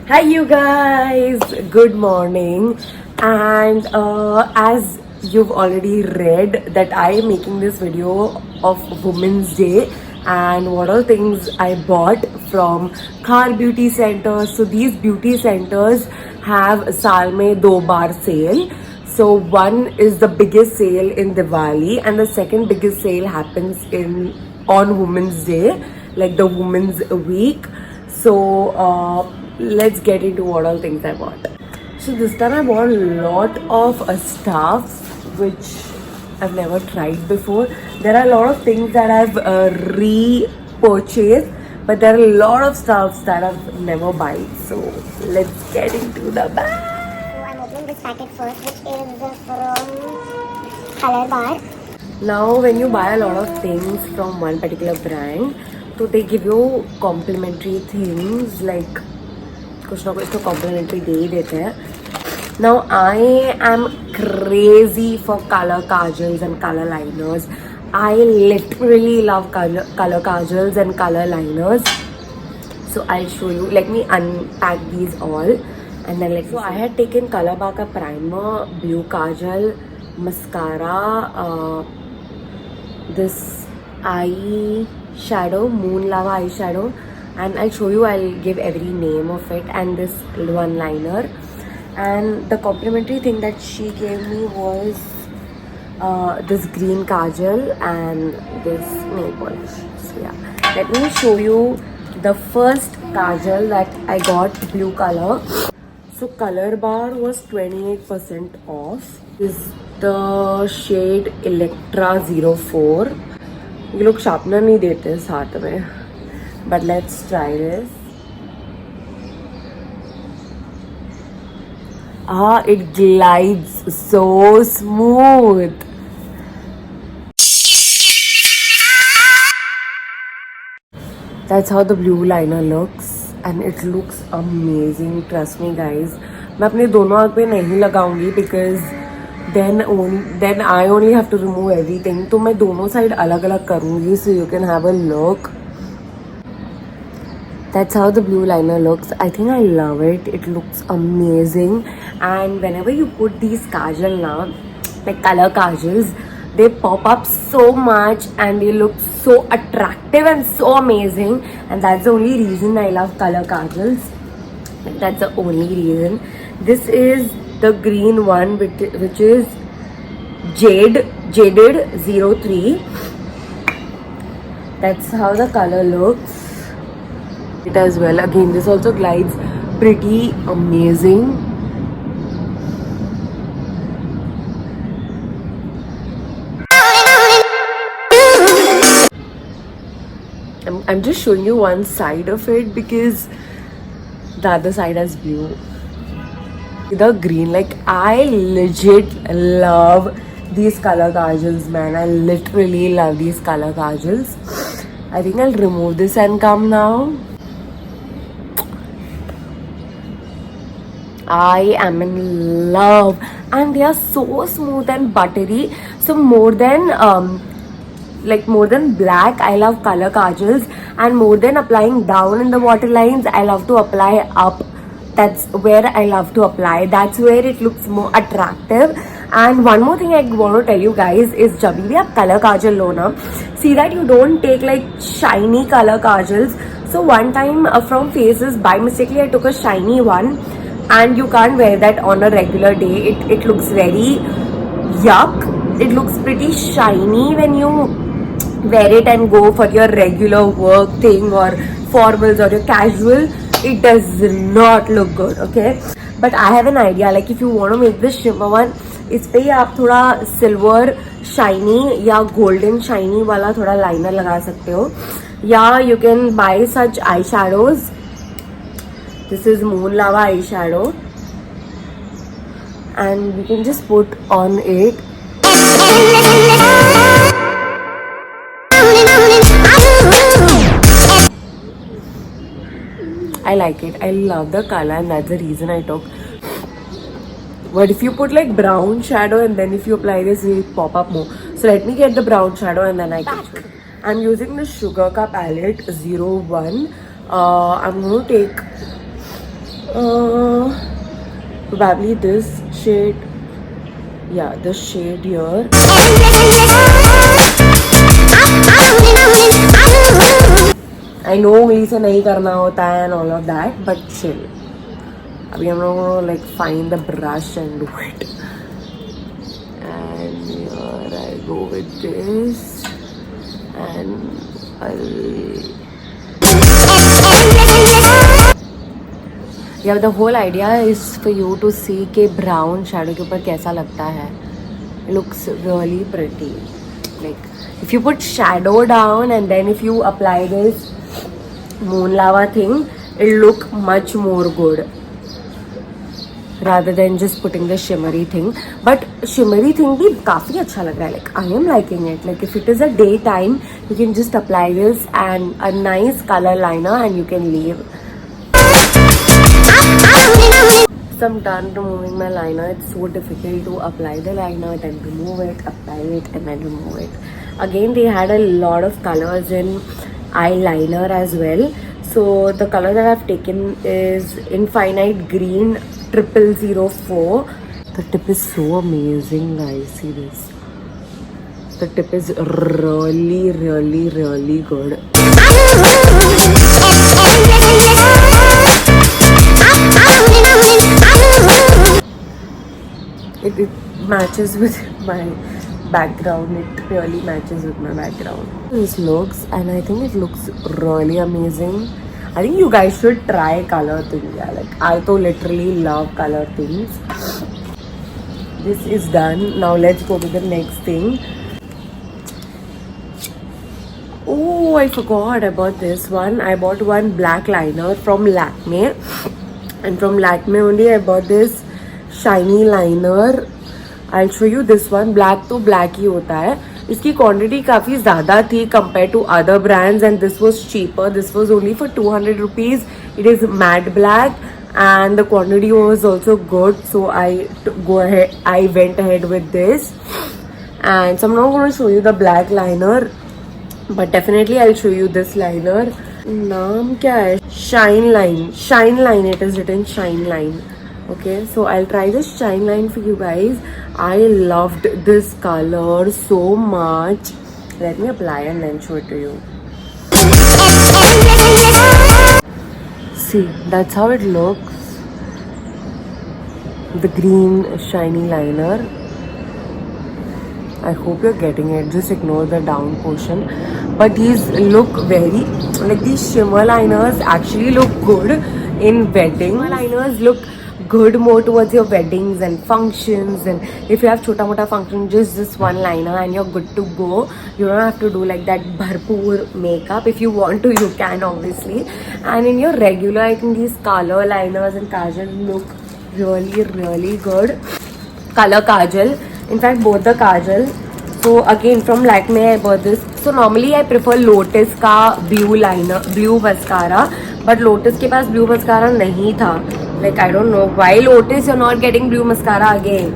Hi, you guys. Good morning. And as you've already read, that I am making this video of Women's Day and what are things I bought from Khar Beauty Centers. So these beauty centers have Saal Mein Do Bar sale. So one is the biggest sale in Diwali, and the second biggest sale happens in on Women's Day, like the Women's Week. So let's get into what all things I bought. So this time I bought a lot of stuff which I've never tried before. There are a lot of things that I've re-purchased, but there are a lot of stuffs that I've never bought. So let's get into the bag. I'm opening this packet first, which is from Color Bar. Now when you buy a lot of things from one particular brand, so they give you complimentary things like कुछ ना कुछ तो complimentary दे ही देते हैं. Now I am crazy for color kajals and color liners. I literally love color kajals and color liners. So I'll show you. Let me unpack these all and then let's. So I had taken Color Bar ka primer, blue kajal, mascara, this eye shadow, Moon Lava eyeshadow, and I'll show you. I'll give every name of it, and this one liner. And the complimentary thing that she gave me was this green kajal and this nail polish. So yeah, let me show you the first kajal that I got, blue color. So Color Bar was 28% off. This is the shade Electra 04. ये लोग sharpener नहीं देते साथ में, but let's try this. It glides so smooth. That's how the blue liner looks, and it looks amazing. Trust me, guys. मैं अपने दोनों आँख पे नहीं लगाऊंगी because then I only have to remove everything. तो मैं दोनों साइड अलग अलग करूँगी, so you can have a look. That's how the blue liner looks. I think I love it. It looks amazing. And whenever you put these kajal now, like color kajals, they pop up so much and they look so attractive and so amazing. And that's the only reason I love color kajals. That's the only reason. This is the green one, which is Jaded 03. That's how the color looks. It as well. Again, this also glides pretty amazing. I'm just showing you one side of it because the other side has blue. The green, like I legit love these color kajals, man. I literally love these color kajals. I think I'll remove this and come now. I am in love, and they are so smooth and buttery. So more than black, I love color kajals, and more than applying down in the waterlines, I love to apply up. That's where I love to apply. That's where it looks more attractive. And one more thing I want to tell you guys is जब भी आप color kajal लो ना, see that you don't take like shiny color kajals. So one time from Faces, by mistakenly I took a shiny one, and you can't wear that on a regular day. It looks very yuck. It looks pretty shiny when you wear it and go for your regular work thing or formals or your casual. It does not look good, okay? But I have an idea. Like if you want to make this shimmer one, इस पे ही आप थोड़ा silver shiny या golden shiny वाला थोड़ा liner लगा सकते हो, या you can buy such eyeshadows. This is Moon Lava eyeshadow, and we can just put on it. I like it. I love the color, and that's the reason I took. But if you put like brown shadow and then if you apply this, it will pop up more. So let me get the brown shadow and then I can show you. I'm using the Sugar Ka palette 01. I'm going to take Probably this shade. Yeah, this shade here. I know उंगली से नहीं करना होता है and all of that, but chill. अभी हम लोग को like find the brush and do it. And here I go with this, and I'll. Yeah, the whole idea is for you to see कि brown shadow के ऊपर कैसा लगता है. Looks really pretty. Like if you put shadow down and then if you apply this moon lava thing, it'll look much more good rather than just putting the shimmery thing. But shimmery thing भी काफी अच्छा लग रहा है. Like I am liking it. Like if it is a daytime, you can just apply this and a nice color liner and you can leave. So I'm done removing my liner. It's so difficult to apply the liner, then remove it, apply it, and then remove it. Again, they had a lot of colors in eyeliner as well. So the color that I've taken is Infinite Green 0004. The tip is so amazing, guys. See this. The tip is really, really, really good. It matches with my background. It really matches with my background. This looks, and I think it looks really amazing. I think you guys should try color things. Yeah, like I to literally love color things. This is done. Now let's go to the next thing. Oh, I forgot about this one. I bought one black liner from Lakme, and from Lakme only I bought this shiny liner. I'll show you this one. Black तो black ही होता है. इसकी quantity काफ़ी ज़्यादा थी compared to other brands, and this was cheaper. This was only for 200 rupees. It is matte black and the quantity was also good, so I went ahead with this. And so I'm not going to show you the black liner, but definitely I'll show you this liner. नाम क्या है? Shine line. It is written shine line. Okay, so I'll try this shine line for you guys. I loved this color so much. Let me apply and then show it to you. See, that's how it looks. The green shiny liner. I hope you're getting it. Just ignore the down portion. But these look very, like these shimmer liners actually look good in weddings. Shimmer liners look good more towards your weddings and functions, and if you have chota mota function, just this one liner and you're good to go. You don't have to do like that bharpoor makeup. If you want to, you can obviously. And in your regular, I think these color liners and kajal look really, really good. Color kajal, in fact both the kajal. So again from Lakme I bought this. So normally I prefer Lotus का blue mascara, but Lotus के पास blue mascara नहीं था. Like I don't know why Lotus you're not getting blue mascara again.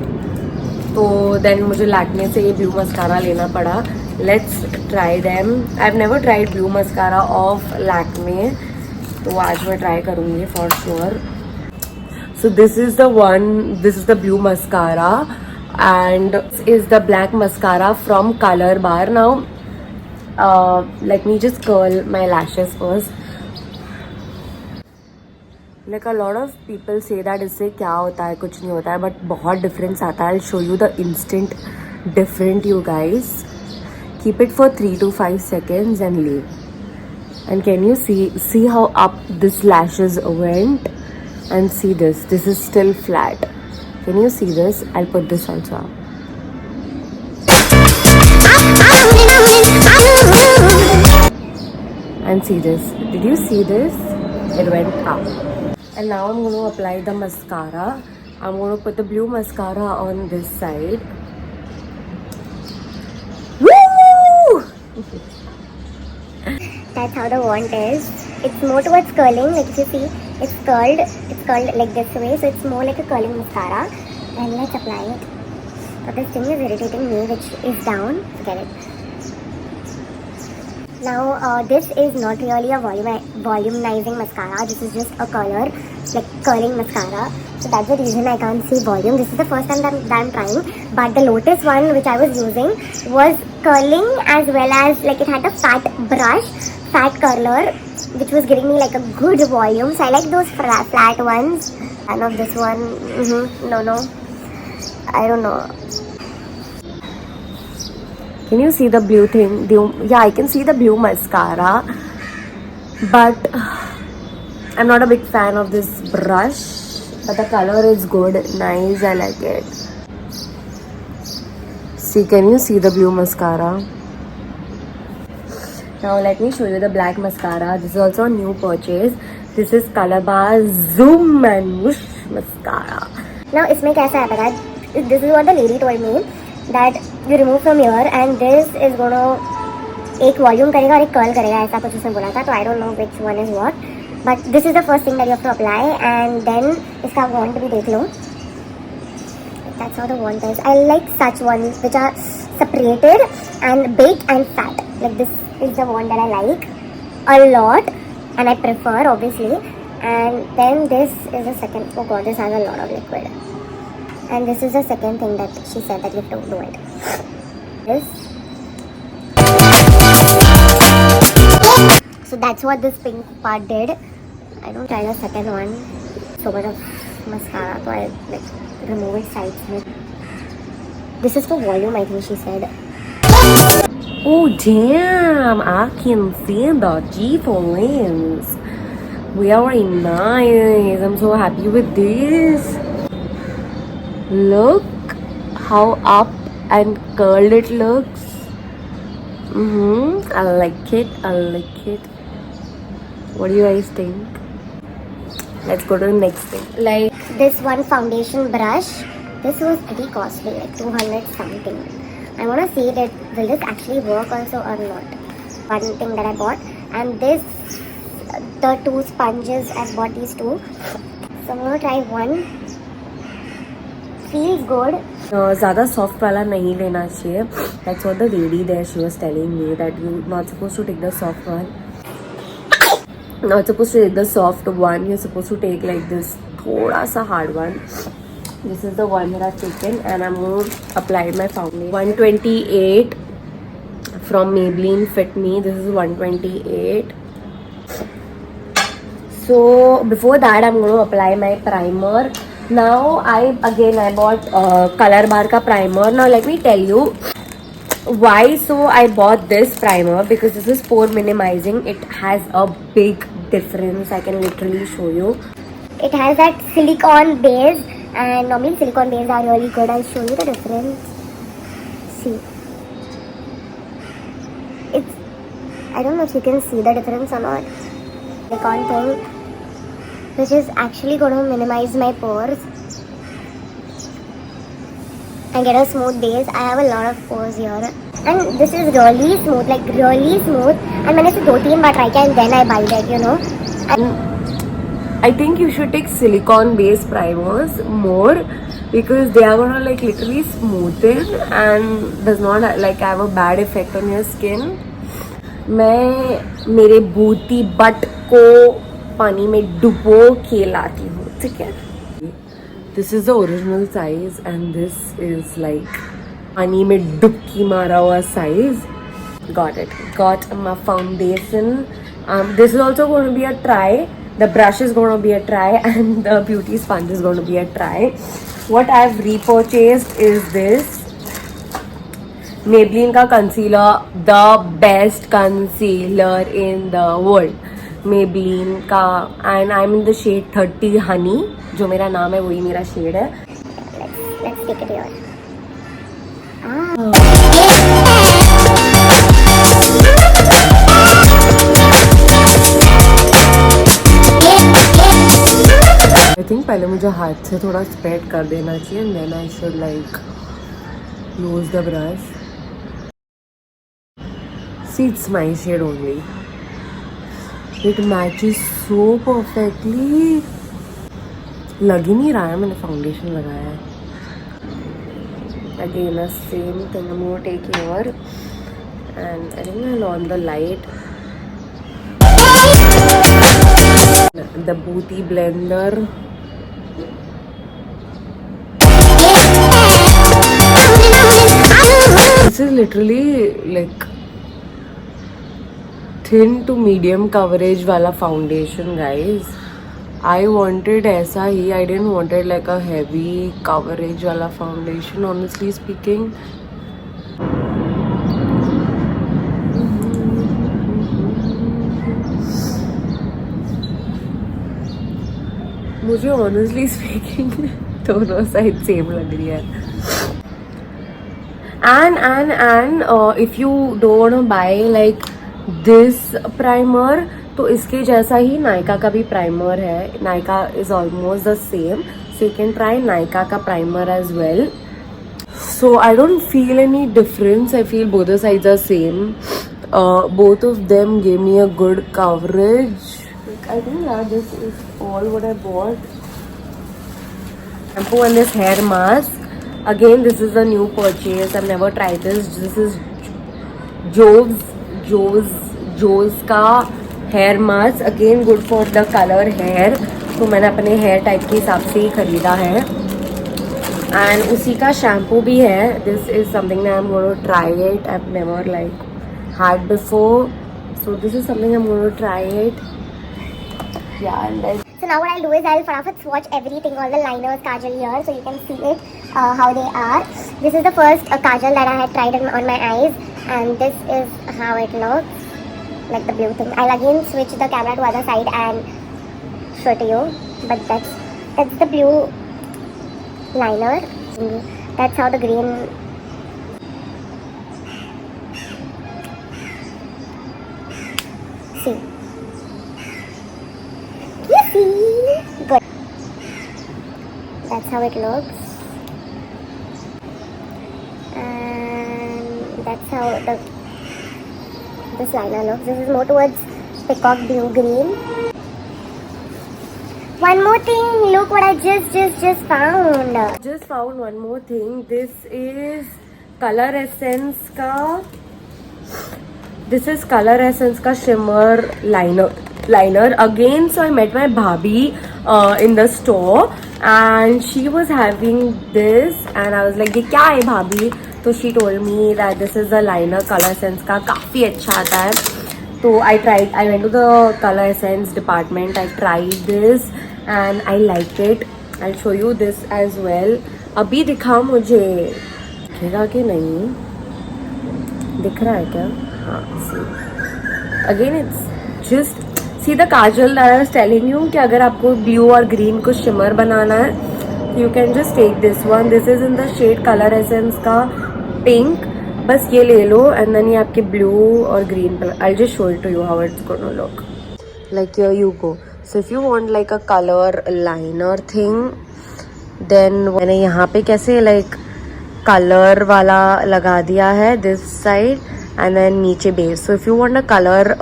तो then मुझे Lakme से ये blue mascara लेना पड़ा. Let's try them. I've never tried blue mascara of Lakme, तो आज मैं try करूँगी for sure. So this is the one. This is the blue mascara, and this is the black mascara from Color Bar. Now, let me just curl my lashes first. Like a lot of people say that इससे क्या होता है, कुछ नहीं होता है, but बहुत difference आता है. I'll show you the instant different, you guys. Keep it for 3 to 5 seconds and leave. And can you see how up this lashes went? And see this. This is still flat. Can you see this? I'll put this also up. And see this. Did you see this? It went up. And now I'm going to apply the mascara. I'm going to put the blue mascara on this side. Woo! That's how the wand is. It's more towards curling. Like if you see, it's curled like this way, so it's more like a curling mascara. And let's apply it. But this thing is irritating me, which is down. Forget it. Now this is not really a volumizing mascara. This is just a color. like curling mascara. So that's the reason I can't see volume. This is the first time that I'm trying. But the Lotus one which I was using was curling as well as like it had a fat brush, fat curler, which was giving me like a good volume. So I like those flat ones. I love this one. No. I don't know. Can you see the blue thing? Yeah, I can see the blue mascara. But I'm not a big fan of this brush. But the color is good, nice, I like it. See, can you see the blue mascara? Now let me show you the black mascara. This is also a new purchase. This is Colorbar Zoom and Whoosh mascara. Now इसमें कैसा है पता है? This is what the lady told me, that you remove from here and this is gonna एक volume करेगा और एक curl करेगा, ऐसा कुछ उसने बोला था. तो I don't know which one is what. But this is the first thing that you have to apply, and then इसका wand भी देख लो. That's how the wand is. I like such ones which are separated and big and fat. Like this is the wand that I like a lot, and I prefer obviously. And then this is the second. Oh god, this has a lot of liquid. And this is the second thing that she said that you have to do it. This. So that's what this pink part did. I don't try the second one. So much of mascara, so I like remove it sides. This is for volume, I think she said. Oh damn, I can see the G-Lens. Very nice. I'm so happy with this. Look how up and curled it looks. I like it. What do you guys think? Let's go to the next thing. Like This one foundation brush, this was pretty costly, like 200 something. I want to see that will this actually work also or not. One thing that I bought, and this, the two sponges, I bought these two. So I'm going to try one. Feels good. ज़्यादा soft वाला नहीं लेना चाहिए. That's what the lady there, she was telling me, that you're not supposed to take the soft one. Not supposed to take the soft one. You're supposed to take like this thoda sa hard one. This is the one that I've taken, and I'm going to apply my foundation. 128 from Maybelline Fit Me. This is 128. So before that, I'm going to apply my primer. Now I bought Colorbar ka primer. Now let me tell you why. So I bought this primer because this is pore minimizing. It has a big difference. I can literally show you. It has that silicone base, and normally silicone base are really good. I'll show you the difference. See, it's, I don't know if you can see the difference or not. Silicone thing, which is actually going to minimize my pores and get a smooth base. I have a lot of pores here, and this is really smooth, like really smooth. And मैंने इसे 2-3 बार try किया, and then I buy that, you know. And I think you should take silicone based primers more, because they are gonna like literally smoothen and does not like have a bad effect on your skin. मैं मेरे बूटी but को पानी में डुबो के लाती हूँ, ठीक है. This is the original size, and this is like पानी में डुबकी मारा हुआ size. Got it. Got my foundation. This is also going to be a try. The brush is going to be a try, and the beauty sponge is going to be a try. What I've repurchased is this Maybelline ka concealer, the best concealer in the world. Maybelline का, and I'm in the shade 30 Honey. जो मेरा नाम है वही मेरा shade है. let's take it here. I think पहले मुझे हाथ से थोड़ा spread कर देना चाहिए, and then I should like use the brush. See, it's my shade only. It matches so perfectly. लग ही नहीं रहा है मैंने फाउंडेशन लगाया है. Again, the same thing. I'm going to take here, and I think I'll on the light. the Booty Blender. This is literally like thin to medium coverage wala foundation, guys. I wanted aisa hi. I didn't wanted like a heavy coverage wala foundation, honestly speaking. मुझे honestly speaking दोनों side same लग रही है. And if you don't want to buy like this primer, तो इसके जैसा ही नायका का भी प्राइमर है. Nykaa is almost the same, so you can try Nykaa का primer as well. So I don't feel any difference. I feel both the sides are same. Both of them gave me a good coverage. I think yeah, this is all what I bought. Shampoo and this hair mask. Again, this is a new purchase. I've never tried this. This is Joe's का hair mask. Again, good for the color hair. तो मैंने अपने hair type के हिसाब से ही खरीदा है. And उसी का shampoo भी है. This is something that I'm going to try it. I've never like had before. So this is something I'm going to try it. Yeah, and then So now what I'll do is I'll farafat swatch everything, all the liners, kajal here, so you can see it, how they are. This is the first kajal that I had tried on my eyes, and this is how it looks, like the blue thing. I'll again switch the camera to other side and show to you, but that's the blue liner. That's how the green. See. Good. That's how it looks. And that's how this liner looks. This is more towards peacock blue green. One more thing, look what I just found. just found one more thing. This is Color Essence का. This is Color Essence का shimmer liner again. So I met my bhabhi in the store and she was having this and I was like ये क्या है भाभी. तो she told me that this is the liner Color Essence का, काफ़ी अच्छा आता है. तो I went to the Color Essence department. I tried this and I liked it. I'll show you this as well. अभी दिखा मुझे, दिखेगा कि नहीं, दिख रहा है क्या? हाँ, see. Again it's just see the kajal that I was telling you कि अगर आपको blue और green को shimmer बनाना है, you can just take this one. This is in the shade Color Essence का pink. बस ये ले लो and then ये आपके blue और green. I'll just show it to you how it's gonna look. Like here you go. So if you want like a color liner thing, then मैंने यहाँ पे कैसे like color वाला लगा दिया है this side and then नीचे base. So if you want a color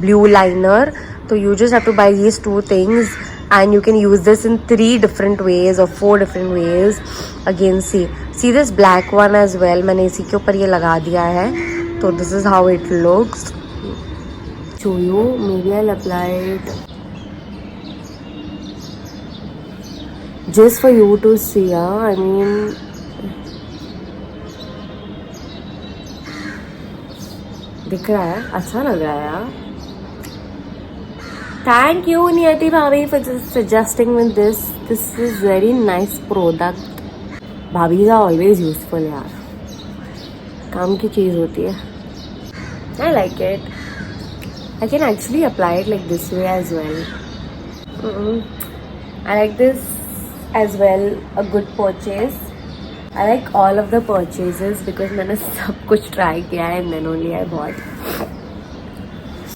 blue liner, so you just have to buy these two things and you can use this in 3 different ways or 4 different ways. Again see this black one as well. मैंने इसी के ऊपर ये लगा दिया है. So this is how it looks. Show you, maybe I'll apply it just for you to see. I mean, दिख रहा है, अच्छा लग रहा है यार. Thank you Niyati Bhabhi for just suggesting me this. This is very nice product. Bhabis are always useful यार, काम की चीज़ होती है. I like it. I can actually apply it like this way as well. I like this as well. A good purchase. I like all of the purchases because मैंने सब कुछ try किया है and then only I bought.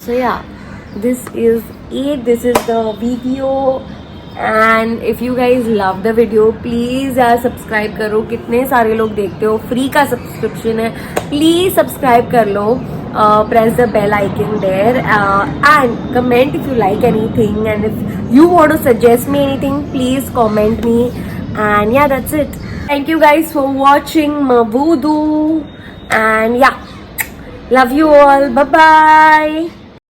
So yeah, this is it. This is the video. And if you guys love the video, please यार subscribe करो. कितने सारे लोग देखते हो, free का subscription है. Please subscribe कर लो. Press the bell icon there and comment if you like anything, and if you want to suggest me anything, please comment me. And yeah, that's it. Thank you guys for watching Mavudu, and yeah, love you all. Bye bye.